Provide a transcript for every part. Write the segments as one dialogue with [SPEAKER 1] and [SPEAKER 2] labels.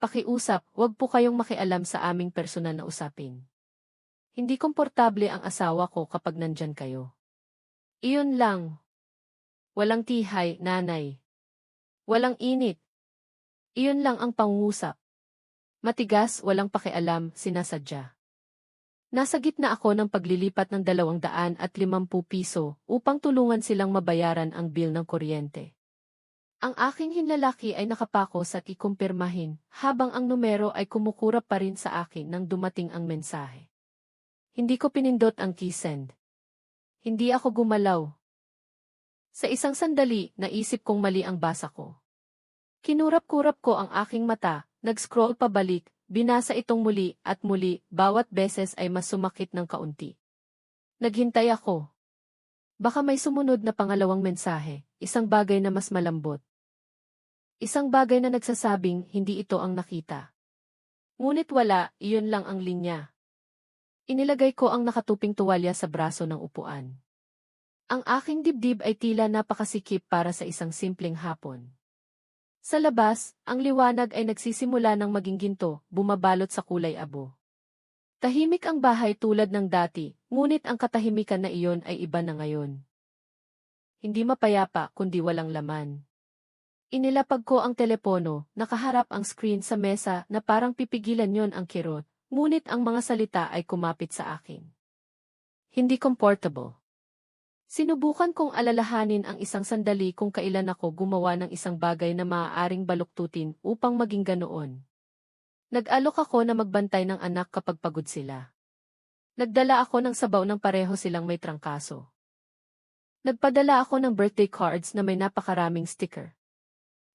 [SPEAKER 1] Pakiusap, huwag po kayong makialam sa aming personal na usapin. Hindi komportable ang asawa ko kapag nandyan kayo. Iyon lang. Walang tihay, nanay. Walang init. Iyon lang ang pangungusap. Matigas, walang pakialam, sinasadya. Nasa gitna ako ng paglilipat ng 250 piso upang tulungan silang mabayaran ang bill ng kuryente. Ang aking hinlalaki ay nakapako sa ikumpirmahin, habang ang numero ay kumukurap pa rin sa akin nang dumating ang mensahe. Hindi ko pinindot ang key send. Hindi ako gumalaw. Sa isang sandali, naisip kong mali ang basa ko. Kinurap-kurap ko ang aking mata, nag-scroll pabalik, binasa itong muli at muli, bawat beses ay mas sumakit ng kaunti. Naghintay ako. Baka may sumunod na pangalawang mensahe, isang bagay na mas malambot. Isang bagay na nagsasabing hindi ito ang nakita. Ngunit wala, iyon lang ang linya. Inilagay ko ang nakatuping tuwalya sa braso ng upuan. Ang aking dibdib ay tila napakasikip para sa isang simpleng hapon. Sa labas, ang liwanag ay nagsisimula ng maging ginto, bumabalot sa kulay abo. Tahimik ang bahay tulad ng dati, ngunit ang katahimikan na iyon ay iba na ngayon. Hindi mapayapa kundi walang laman. Inilapag ko ang telepono, nakaharap ang screen sa mesa na parang pipigilan yon ang kirot, ngunit ang mga salita ay kumapit sa akin. Hindi comfortable. Sinubukan kong alalahanin ang isang sandali kung kailan ako gumawa ng isang bagay na maaaring baluktutin upang maging ganoon. Nag-alok ako na magbantay ng anak kapag pagod sila. Nagdala ako ng sabaw ng pareho silang may trangkaso. Nagpadala ako ng birthday cards na may napakaraming sticker.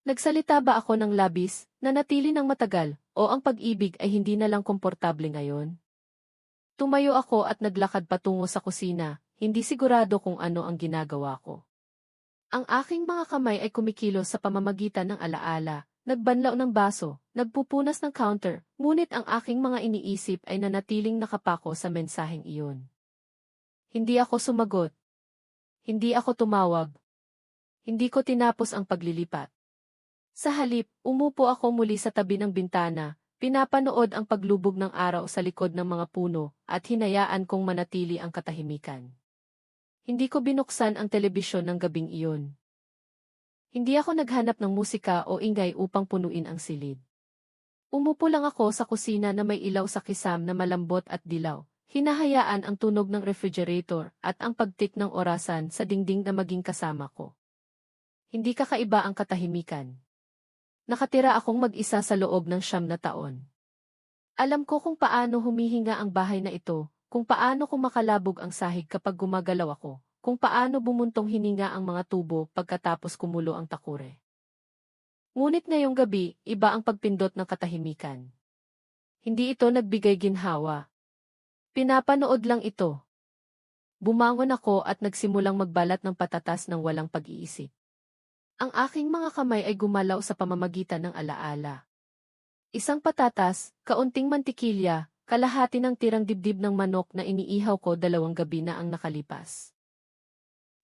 [SPEAKER 1] Nagsalita ba ako ng labis, na natili ng matagal, o ang pag-ibig ay hindi na lang komportable ngayon? Tumayo ako at naglakad patungo sa kusina, hindi sigurado kung ano ang ginagawa ko. Ang aking mga kamay ay kumikilos sa pamamagitan ng alaala, nagbanlaw ng baso, nagpupunas ng counter, ngunit ang aking mga iniisip ay nanatiling nakapako sa mensaheng iyon. Hindi ako sumagot. Hindi ako tumawag. Hindi ko tinapos ang paglilipat. Sa halip, umupo ako muli sa tabi ng bintana, pinapanood ang paglubog ng araw sa likod ng mga puno, at hinayaan kong manatili ang katahimikan. Hindi ko binuksan ang telebisyon ng gabing iyon. Hindi ako naghanap ng musika o ingay upang punuin ang silid. Umupo lang ako sa kusina na may ilaw sa kisam na malambot at dilaw, hinahayaan ang tunog ng refrigerator at ang pagtik ng orasan sa dingding na maging kasama ko. Hindi kakaiba ang katahimikan. Nakatira akong mag-isa sa loob ng 9 na taon. Alam ko kung paano humihinga ang bahay na ito, kung paano ko makalabog ang sahig kapag gumagalaw ako, kung paano bumuntong hininga ang mga tubo pagkatapos kumulo ang takure. Ngunit ngayong gabi, iba ang pagpindot ng katahimikan. Hindi ito nagbigay ginhawa. Pinapanood lang ito. Bumangon ako at nagsimulang magbalat ng patatas ng walang pag-iisip. Ang aking mga kamay ay gumalaw sa pamamagitan ng alaala. Isang patatas, kaunting mantikilya, kalahati ng tirang dibdib ng manok na iniihaw ko 2 gabi na ang nakalipas.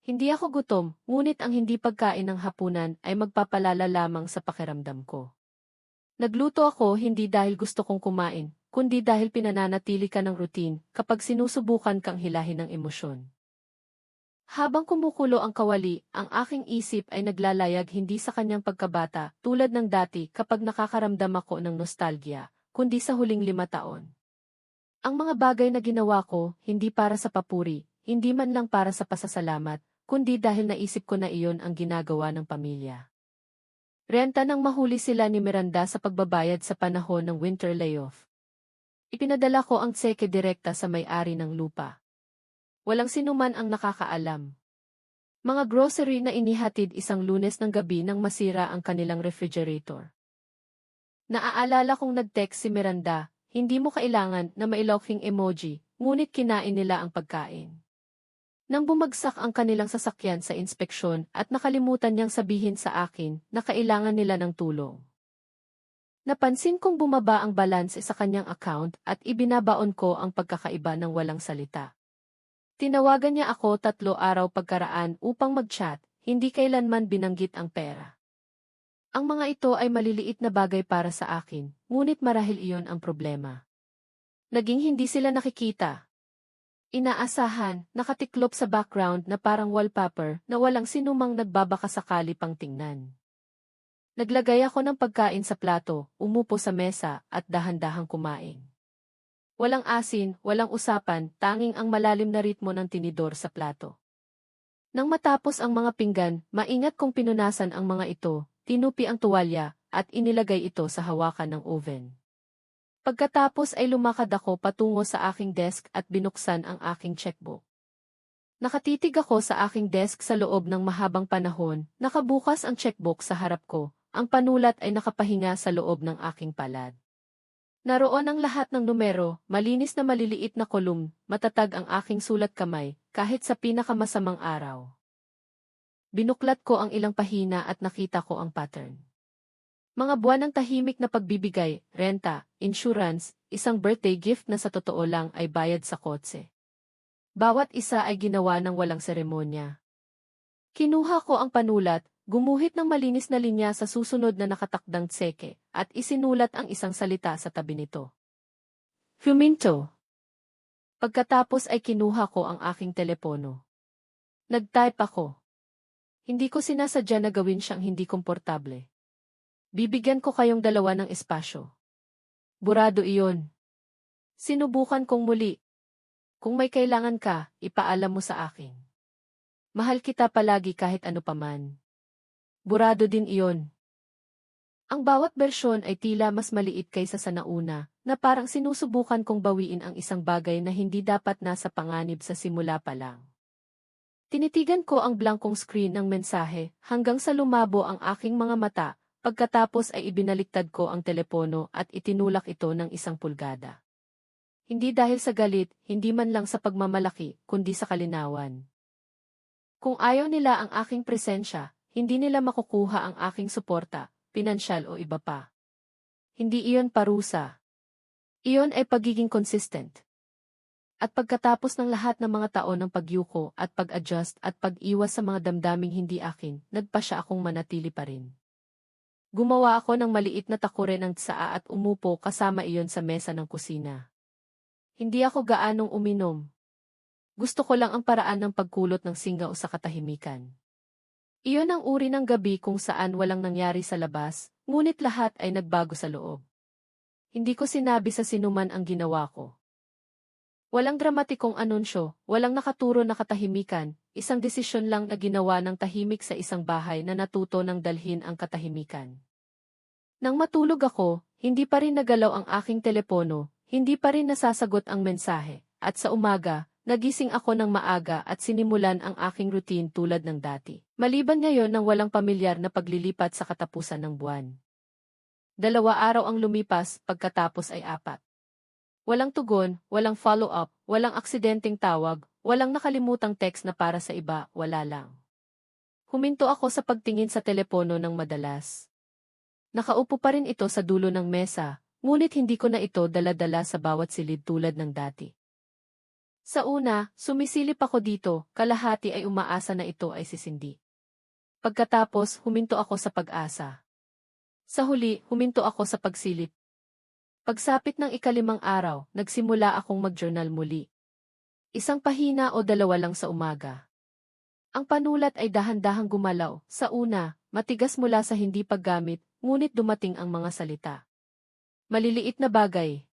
[SPEAKER 1] Hindi ako gutom, ngunit ang hindi pagkain ng hapunan ay magpapalala lamang sa pakiramdam ko. Nagluto ako hindi dahil gusto kong kumain, kundi dahil pinananatili ka ng routine kapag sinusubukan kang hilahin ng emosyon. Habang kumukulo ang kawali, ang aking isip ay naglalayag hindi sa kanyang pagkabata, tulad ng dati kapag nakakaramdam ako ng nostalgia, kundi sa huling 5 taon. Ang mga bagay na ginawa ko, hindi para sa papuri, hindi man lang para sa pasasalamat, kundi dahil naisip ko na iyon ang ginagawa ng pamilya. Renta nang mahuli sila ni Miranda sa pagbabayad sa panahon ng winter layoff. Ipinadala ko ang tseke direkta sa may-ari ng lupa. Walang sinuman ang nakakaalam. Mga grocery na inihatid isang Lunes ng gabi nang masira ang kanilang refrigerator. Naaalala kong nag-text si Miranda, hindi mo kailangan na mailoking emoji, ngunit kinain nila ang pagkain. Nang bumagsak ang kanilang sasakyan sa inspeksyon at nakalimutan niyang sabihin sa akin na kailangan nila ng tulong. Napansin kong bumaba ang balanse sa kanyang account at ibinabaon ko ang pagkakaiba ng walang salita. Tinawagan niya ako 3 araw pagkaraan upang mag-chat, hindi kailanman binanggit ang pera. Ang mga ito ay maliliit na bagay para sa akin, ngunit marahil iyon ang problema. Naging hindi sila nakikita. Inaasahan, nakatiklop sa background na parang wallpaper na walang sinumang nagbabakasakali pang tingnan. Naglagay ako ng pagkain sa plato, umupo sa mesa, at dahan-dahang kumain. Walang asin, walang usapan, tanging ang malalim na ritmo ng tinidor sa plato. Nang matapos ang mga pinggan, maingat kong pinunasan ang mga ito, tinupi ang tuwalya, at inilagay ito sa hawakan ng oven. Pagkatapos ay lumakad ako patungo sa aking desk at binuksan ang aking checkbook. Nakatitig ako sa aking desk sa loob ng mahabang panahon, nakabukas ang checkbook sa harap ko, ang panulat ay nakapahinga sa loob ng aking palad. Naroon ang lahat ng numero, malinis na maliliit na kolum, matatag ang aking sulat kamay, kahit sa pinakamasamang araw. Binuklat ko ang ilang pahina at nakita ko ang pattern. Mga buwan ng tahimik na pagbibigay, renta, insurance, isang birthday gift na sa totoo lang ay bayad sa kotse. Bawat isa ay ginawa ng walang seremonya. Kinuha ko ang panulat, gumuhit ng malinis na linya sa susunod na nakatakdang tseke, at isinulat ang isang salita sa tabi nito. Huminto. Pagkatapos ay kinuha ko ang aking telepono. Nag-type ako. Hindi ko sinasadya na gawin siyang hindi komportable. Bibigyan ko kayong dalawa ng espasyo. Burado iyon. Sinubukan kong muli. Kung may kailangan ka, ipaalam mo sa akin. Mahal kita palagi kahit ano paman. Burado din iyon. Ang bawat bersyon ay tila mas maliit kaysa sa nauna, na parang sinusubukan kong bawiin ang isang bagay na hindi dapat nasa panganib sa simula pa lang. Tinitigan ko ang blankong screen ng mensahe hanggang sa lumabo ang aking mga mata, pagkatapos ay ibinaliktad ko ang telepono at itinulak ito ng 1 pulgada. Hindi dahil sa galit, hindi man lang sa pagmamalaki, kundi sa kalinawan. Kung ayaw nila ang aking presensya, hindi nila makukuha ang aking suporta, pinansyal o iba pa. Hindi iyon parusa. Iyon ay pagiging consistent. At pagkatapos ng lahat ng mga taon ng pagyuko at pag-adjust at pag-iwas sa mga damdaming hindi akin, nagpasya akong manatili pa rin. Gumawa ako ng maliit na takure ng tsaa at umupo kasama iyon sa mesa ng kusina. Hindi ako gaanong uminom. Gusto ko lang ang paraan ng pagkulot ng singaw sa katahimikan. Iyon ang uri ng gabi kung saan walang nangyari sa labas, ngunit lahat ay nagbago sa loob. Hindi ko sinabi sa sinuman ang ginawa ko. Walang dramatikong anunsyo, walang nakaturo na katahimikan, isang desisyon lang na ginawa ng tahimik sa isang bahay na natuto ng dalhin ang katahimikan. Nang matulog ako, hindi pa rin nagalaw ang aking telepono, hindi pa rin nasasagot ang mensahe, at sa umaga, nagising ako ng maaga at sinimulan ang aking routine tulad ng dati. Maliban ngayon ng walang pamilyar na paglilipat sa katapusan ng buwan. 2 araw ang lumipas, pagkatapos ay 4. Walang tugon, walang follow-up, walang aksidenteng tawag, walang nakalimutang text na para sa iba, wala lang. Huminto ako sa pagtingin sa telepono ng madalas. Nakaupo pa rin ito sa dulo ng mesa, ngunit hindi ko na ito dala-dala sa bawat silid tulad ng dati. Sa una, sumisilip ako dito, kalahati ay umaasa na ito ay sisindi. Pagkatapos, huminto ako sa pag-asa. Sa huli, huminto ako sa pagsilip. Pagsapit ng 5 araw, nagsimula akong mag-journal muli. 1 pahina o 2 lang sa umaga. Ang panulat ay dahan-dahang gumalaw. Sa una, matigas mula sa hindi paggamit, ngunit dumating ang mga salita. Maliliit na bagay.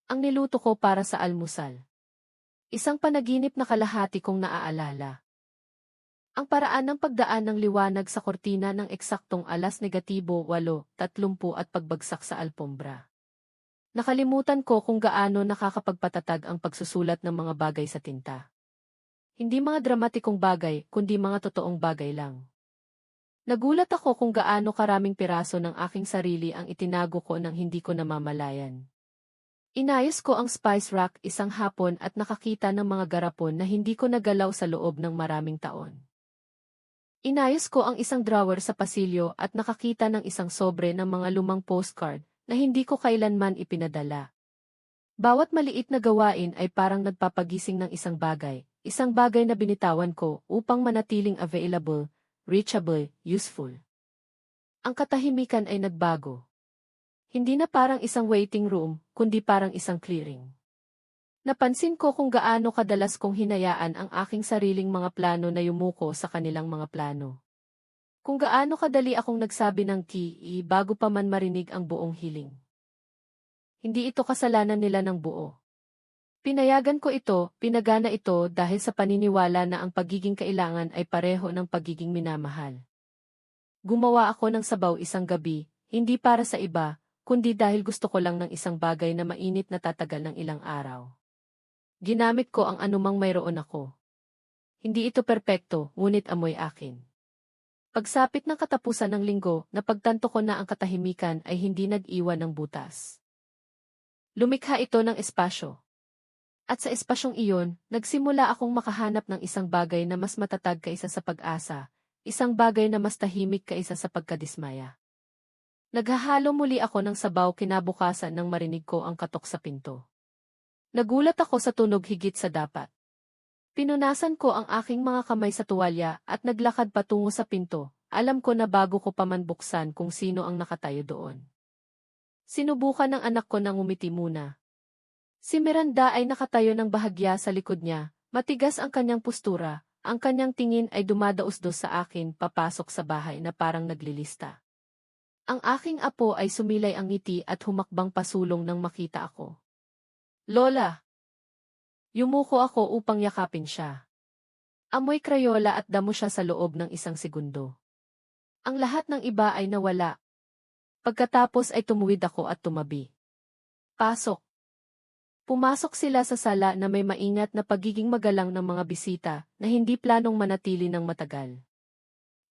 [SPEAKER 1] Ang niluto ko para sa almusal. Isang panaginip na kalahati kong naaalala. Ang paraan ng pagdaan ng liwanag sa kortina ng eksaktong -8:30 at pagbagsak sa alpombra. Nakalimutan ko kung gaano nakakapagpatatag ang pagsusulat ng mga bagay sa tinta. Hindi mga dramatikong bagay, kundi mga totoong bagay lang. Nagulat ako kung gaano karaming piraso ng aking sarili ang itinago ko nang hindi ko namamalayan. Inayos ko ang spice rack isang hapon at nakakita ng mga garapon na hindi ko nagalaw sa loob ng maraming taon. Inayos ko ang isang drawer sa pasilyo at nakakita ng isang sobre ng mga lumang postcard na hindi ko kailanman ipinadala. Bawat maliit na gawain ay parang nagpapagising ng isang bagay na binitawan ko upang manatiling available, reachable, useful. Ang katahimikan ay nagbago. Hindi na parang isang waiting room, kundi parang isang clearing. Napansin ko kung gaano kadalas kong hinayaan ang aking sariling mga plano na yumuko sa kanilang mga plano. Kung gaano kadali akong nagsabi ng bago pa man marinig ang buong hiling. Hindi ito kasalanan nila ng buo. Pinayagan ko ito, pinagana ito dahil sa paniniwala na ang pagiging kailangan ay pareho ng pagiging minamahal. Gumawa ako ng sabaw isang gabi, hindi para sa iba, kundi dahil gusto ko lang ng isang bagay na mainit na tatagal ng ilang araw. Ginamit ko ang anumang mayroon ako. Hindi ito perpekto, ngunit amoy akin. Pagsapit ng katapusan ng linggo, napagtanto ko na ang katahimikan ay hindi nag-iwan ng butas. Lumikha ito ng espasyo. At sa espasyong iyon, nagsimula akong makahanap ng isang bagay na mas matatag kaysa sa pag-asa, isang bagay na mas tahimik kaysa sa pagkadismaya. Naghahalo muli ako ng sabaw kinabukasan nang marinig ko ang katok sa pinto. Nagulat ako sa tunog higit sa dapat. Pinunasan ko ang aking mga kamay sa tuwalya at naglakad patungo sa pinto. Alam ko na bago ko pa man buksan kung sino ang nakatayo doon. Sinubukan ng anak ko na ngumiti muna. Si Miranda ay nakatayo ng bahagya sa likod niya, matigas ang kanyang postura, ang kanyang tingin ay dumadaos-dos sa akin papasok sa bahay na parang naglilista. Ang aking apo ay sumilay ang ngiti at humakbang pasulong nang makita ako. Lola! Yumuko ako upang yakapin siya. Amoy krayola at damo siya sa loob ng isang segundo. Ang lahat ng iba ay nawala. Pagkatapos ay tumuwid ako at tumabi. Pasok. Pumasok sila sa sala na may maingat na pagiging magalang ng mga bisita na hindi planong manatili ng matagal.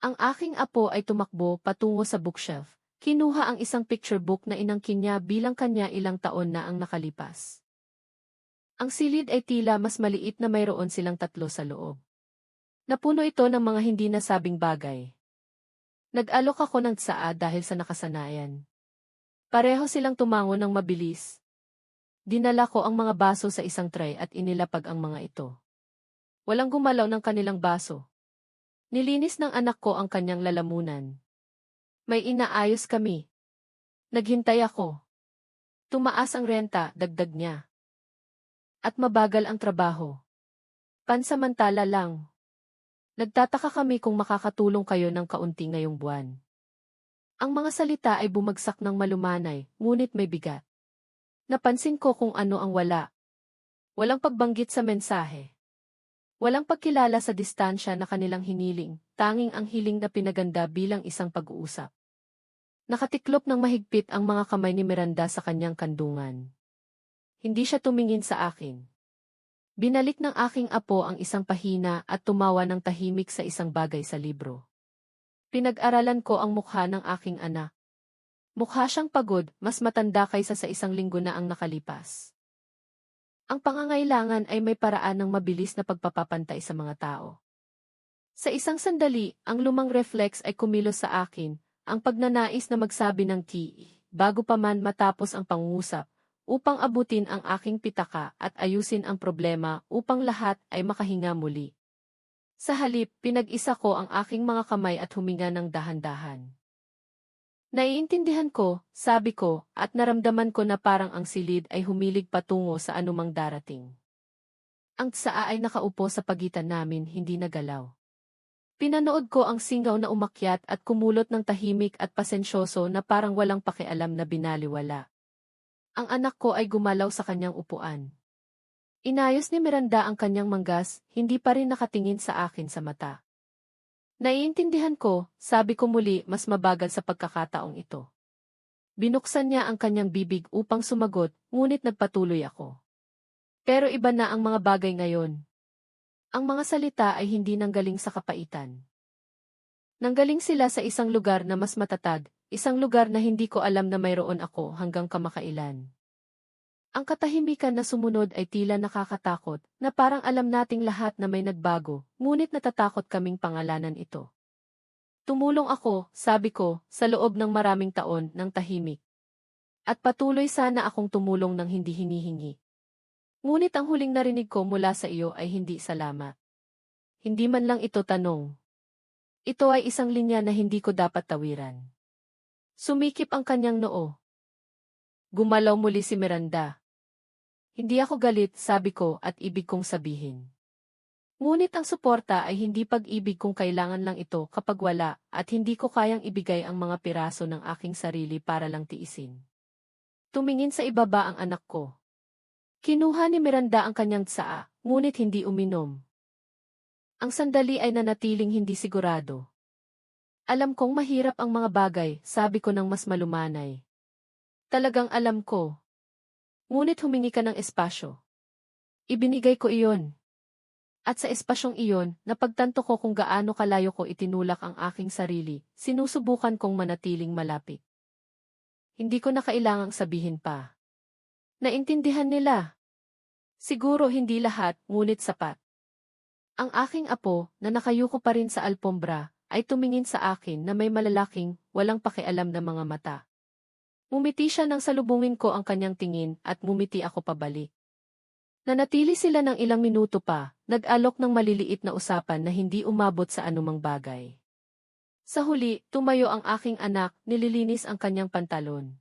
[SPEAKER 1] Ang aking apo ay tumakbo patungo sa bookshelf. Kinuha ang isang picture book na inangkin niya bilang kanya ilang taon na ang nakalipas. Ang silid ay tila mas maliit na mayroon silang 3 sa loob. Napuno ito ng mga hindi nasabing bagay. Nag-alok ako ng tsaa dahil sa nakasanayan. Pareho silang tumango ng mabilis. Dinala ko ang mga baso sa isang tray at inilapag ang mga ito. Walang gumalaw ng kanilang baso. Nilinis ng anak ko ang kanyang lalamunan. May inaayos kami. Naghintay ako. Tumaas ang renta, dagdag niya. At mabagal ang trabaho. Pansamantala lang. Nagtataka kami kung makakatulong kayo ng kaunti ngayong buwan. Ang mga salita ay bumagsak ng malumanay, ngunit may bigat. Napansin ko kung ano ang wala. Walang pagbanggit sa mensahe. Walang pagkilala sa distansya na kanilang hiniling, tanging ang hiling na pinaganda bilang isang pag-uusap. Nakatiklop ng mahigpit ang mga kamay ni Miranda sa kanyang kandungan. Hindi siya tumingin sa akin. Binalik ng aking apo ang isang pahina at tumawa ng tahimik sa isang bagay sa libro. Pinag-aralan ko ang mukha ng aking anak. Mukha siyang pagod, mas matanda kaysa sa 1 linggo na ang nakalipas. Ang pangangailangan ay may paraan ng mabilis na pagpapapantay sa mga tao. Sa isang sandali, ang lumang reflex ay kumilos sa akin, ang pagnanais na magsabi ng bago pa man matapos ang pangungusap, upang abutin ang aking pitaka at ayusin ang problema upang lahat ay makahinga muli. Sa halip, pinag-isa ko ang aking mga kamay at huminga ng dahan-dahan. Naiintindihan ko, sabi ko, at naramdaman ko na parang ang silid ay humilig patungo sa anumang darating. Ang tsaa ay nakaupo sa pagitan namin, hindi nagalaw. Pinanood ko ang singaw na umakyat at kumulot ng tahimik at pasensyoso na parang walang pakialam na binaliwala. Ang anak ko ay gumalaw sa kanyang upuan. Inayos ni Miranda ang kanyang manggas, hindi pa rin nakatingin sa akin sa mata. Naiintindihan ko, sabi ko muli, mas mabagal sa pagkakataong ito. Binuksan niya ang kanyang bibig upang sumagot, ngunit nagpatuloy ako. Pero iba na ang mga bagay ngayon. Ang mga salita ay hindi nanggaling sa kapaitan. Nanggaling sila sa isang lugar na mas matatag, isang lugar na hindi ko alam na mayroon ako hanggang kamakailan. Ang katahimikan na sumunod ay tila nakakatakot, na parang alam nating lahat na may nagbago, ngunit natatakot kaming pangalanan ito. Tumulong ako, sabi ko, sa loob ng maraming taon ng tahimik. At patuloy sana akong tumulong ng hindi hinihingi. Ngunit ang huling narinig ko mula sa iyo ay hindi salamat. Hindi man lang ito tanong. Ito ay isang linya na hindi ko dapat tawiran. Sumikip ang kanyang noo. Gumalaw muli si Miranda. Hindi ako galit, sabi ko at ibig kong sabihin. Ngunit ang suporta ay hindi pag-ibig kung kailangan lang ito kapag wala at hindi ko kayang ibigay ang mga piraso ng aking sarili para lang tiisin. Tumingin sa ibaba ang anak ko. Kinuha ni Miranda ang kanyang tsaa, ngunit hindi uminom. Ang sandali ay nanatiling hindi sigurado. Alam kong mahirap ang mga bagay, sabi ko ng mas malumanay. Talagang alam ko. Ngunit humingi ka ng espasyo. Ibinigay ko iyon. At sa espasyong iyon, napagtanto ko kung gaano kalayo ko itinulak ang aking sarili, sinusubukan kong manatiling malapit. Hindi ko na kailangang sabihin pa. Naintindihan nila. Siguro hindi lahat, ngunit sapat. Ang aking apo, na nakayuko pa rin sa alpombra, ay tumingin sa akin na may malalaking, walang pakialam na mga mata. Mumiti siya nang salubungin ko ang kanyang tingin at mumiti ako pabalik. Nanatili sila ng ilang minuto pa, nag-alok ng maliliit na usapan na hindi umabot sa anumang bagay. Sa huli, tumayo ang aking anak, nililinis ang kanyang pantalon.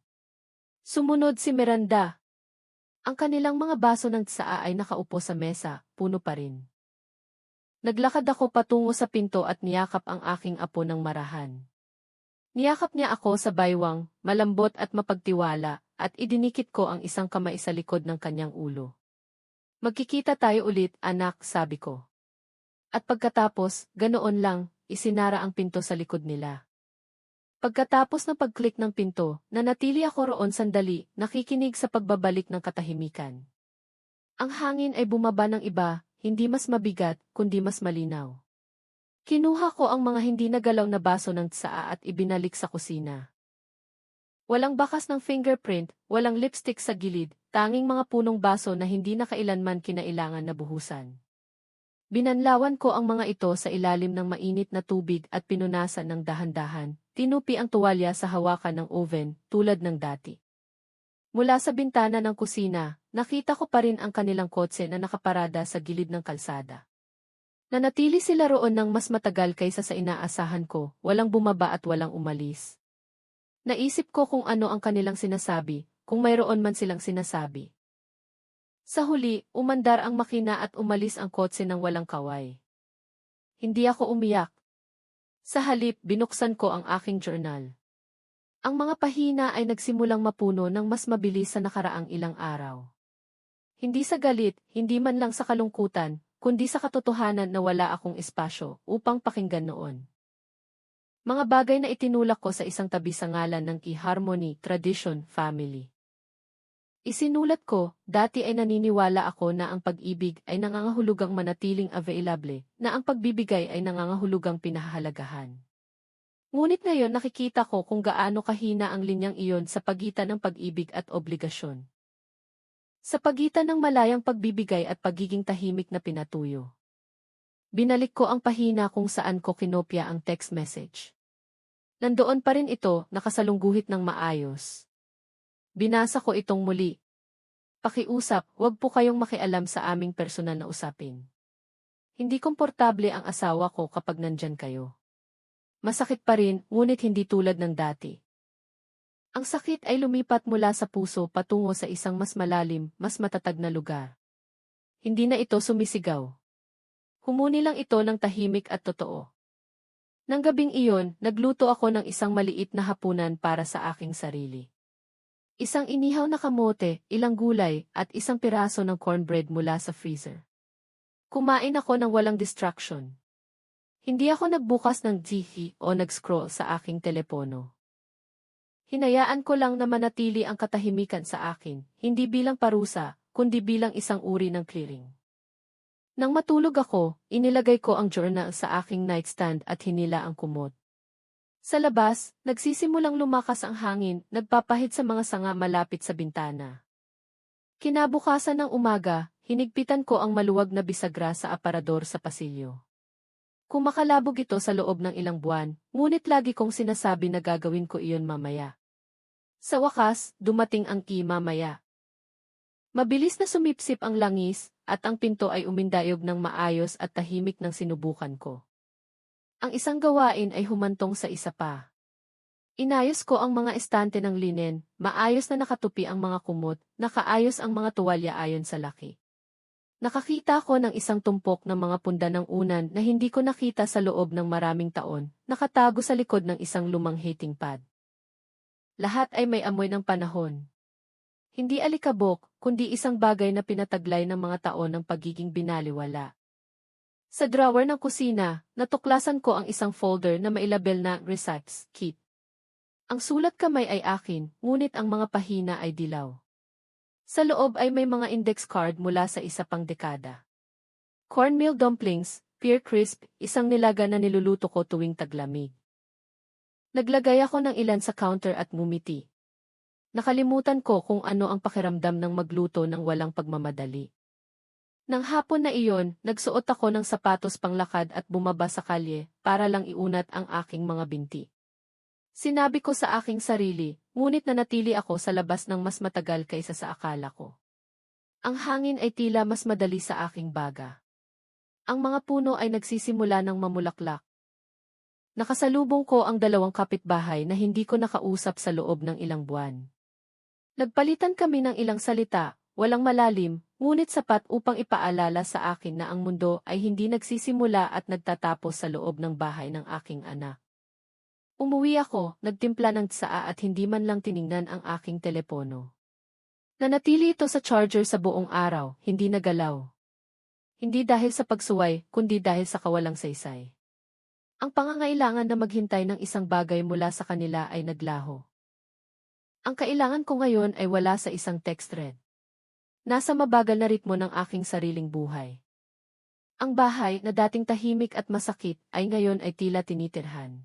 [SPEAKER 1] Sumunod si Miranda. Ang kanilang mga baso ng tsaa ay nakaupo sa mesa, puno pa rin. Naglakad ako patungo sa pinto at niyakap ang aking apo ng marahan. Niyakap niya ako sa baywang, malambot at mapagtiwala, at idinikit ko ang isang kamay sa likod ng kanyang ulo. Magkikita tayo ulit, anak, sabi ko. At pagkatapos, ganoon lang, isinara ang pinto sa likod nila. Pagkatapos ng pag-click ng pinto, nanatili ako roon sandali, nakikinig sa pagbabalik ng katahimikan. Ang hangin ay bumaba ng iba, hindi mas mabigat, kundi mas malinaw. Kinuha ko ang mga hindi nagalaw na baso ng tsaa at ibinalik sa kusina. Walang bakas ng fingerprint, walang lipstick sa gilid, tanging mga punong baso na hindi na kailanman kinailangan na buhusan. Binanlawan ko ang mga ito sa ilalim ng mainit na tubig at pinunasan ng dahan-dahan, tinupi ang tuwalya sa hawakan ng oven, tulad ng dati. Mula sa bintana ng kusina, nakita ko pa rin ang kanilang kotse na nakaparada sa gilid ng kalsada. Nanatili sila roon ng mas matagal kaysa sa inaasahan ko, walang bumaba at walang umalis. Naisip ko kung ano ang kanilang sinasabi, kung mayroon man silang sinasabi. Sa huli, umandar ang makina at umalis ang kotse ng walang kaway. Hindi ako umiyak. Sa halip, binuksan ko ang aking journal. Ang mga pahina ay nagsimulang mapuno ng mas mabilis sa nakaraang ilang araw. Hindi sa galit, hindi man lang sa kalungkutan, kundi sa katotohanan na wala akong espasyo upang pakinggan noon. Mga bagay na itinulak ko sa isang tabi sa ngalan ng Harmony, Tradition, Family. Isinulat ko, dati ay naniniwala ako na ang pag-ibig ay nangangahulugang manatiling available, na ang pagbibigay ay nangangahulugang pinahahalagahan. Ngunit ngayon nakikita ko kung gaano kahina ang linyang iyon sa pagitan ng pag-ibig at obligasyon. Sa pagitan ng malayang pagbibigay at pagiging tahimik na pinatuyo. Binalik ko ang pahina kung saan ko kinopya ang text message. Nandoon pa rin ito, nakasalungguhit ng maayos. Binasa ko itong muli. Pakiusap, huwag po kayong makialam sa aming personal na usapin. Hindi komportable ang asawa ko kapag nandyan kayo. Masakit pa rin, ngunit hindi tulad ng dati. Ang sakit ay lumipat mula sa puso patungo sa isang mas malalim, mas matatag na lugar. Hindi na ito sumisigaw. Humuni lang ito ng tahimik at totoo. Nang gabing iyon, nagluto ako ng isang maliit na hapunan para sa aking sarili. Isang inihaw na kamote, ilang gulay, at isang piraso ng cornbread mula sa freezer. Kumain ako ng walang distraction. Hindi ako nagbukas ng TV o nag-scroll sa aking telepono. Hinayaan ko lang na manatili ang katahimikan sa akin, hindi bilang parusa, kundi bilang isang uri ng clearing. Nang matulog ako, inilagay ko ang journal sa aking nightstand at hinila ang kumot. Sa labas, nagsisimulang lumakas ang hangin, nagpapahid sa mga sanga malapit sa bintana. Kinabukasan ng umaga, hinigpitan ko ang maluwag na bisagra sa aparador sa pasilyo. Kumakalabog ito sa loob ng ilang buwan, ngunit lagi kong sinasabi na gagawin ko iyon mamaya. Sa wakas, dumating ang mamaya. Mabilis na sumipsip ang langis, at ang pinto ay umindayog ng maayos at tahimik nang sinubukan ko. Ang isang gawain ay humantong sa isa pa. Inayos ko ang mga estante ng linen, maayos na nakatupi ang mga kumot, nakaayos ang mga tuwalya ayon sa laki. Nakakita ko ng isang tumpok ng mga punda ng unan na hindi ko nakita sa loob ng maraming taon, nakatago sa likod ng isang lumang heating pad. Lahat ay may amoy ng panahon. Hindi alikabok, kundi isang bagay na pinataglay ng mga taon ng pagiging binaliwala. Sa drawer ng kusina, natuklasan ko ang isang folder na mailabel na Receipts Kit. Ang sulat kamay ay akin, ngunit ang mga pahina ay dilaw. Sa loob ay may mga index card mula sa isa pang dekada. Cornmeal dumplings, pear crisp, isang nilaga na niluluto ko tuwing taglamig. Naglagay ako ng ilan sa counter at ngumiti. Nakalimutan ko kung ano ang pakiramdam ng magluto ng walang pagmamadali. Nang hapon na iyon, nagsuot ako ng sapatos panglakad at bumaba sa kalye para lang iunat ang aking mga binti. Sinabi ko sa aking sarili, ngunit nanatili ako sa labas ng mas matagal kaysa sa akala ko. Ang hangin ay tila mas madali sa aking baga. Ang mga puno ay nagsisimula ng mamulaklak. Nakasalubong ko ang dalawang kapitbahay na hindi ko nakausap sa loob ng ilang buwan. Nagpalitan kami ng ilang salita, walang malalim, ngunit sapat upang ipaalala sa akin na ang mundo ay hindi nagsisimula at nagtatapos sa loob ng bahay ng aking anak. Umuwi ako, nagtimpla ng tsaa at hindi man lang tiningnan ang aking telepono. Nanatili ito sa charger sa buong araw, hindi nagalaw. Hindi dahil sa pagsuway, kundi dahil sa kawalang saysay. Ang pangangailangan na maghintay ng isang bagay mula sa kanila ay naglaho. Ang kailangan ko ngayon ay wala sa isang text thread. Nasa mabagal na ritmo ng aking sariling buhay. Ang bahay na dating tahimik at masakit ay ngayon ay tila tinitirhan.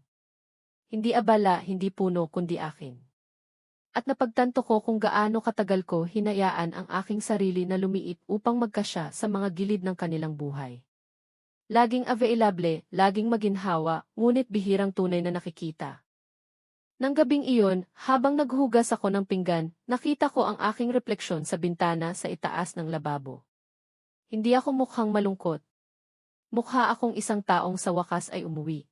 [SPEAKER 1] Hindi abala, hindi puno, kundi akin. At napagtanto ko kung gaano katagal ko hinayaan ang aking sarili na lumiit upang magkasya sa mga gilid ng kanilang buhay. Laging available, laging maginhawa, ngunit bihirang tunay na nakikita. Nang gabing iyon, habang naghugas ako ng pinggan, nakita ko ang aking refleksyon sa bintana sa itaas ng lababo. Hindi ako mukhang malungkot. Mukha akong isang taong sa wakas ay umuwi.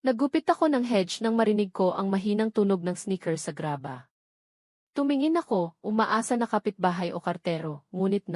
[SPEAKER 1] Naggupit ako ng hedge nang marinig ko ang mahinang tunog ng sneaker sa graba. Tumingin ako, umaasa na kapitbahay o kartero, ngunit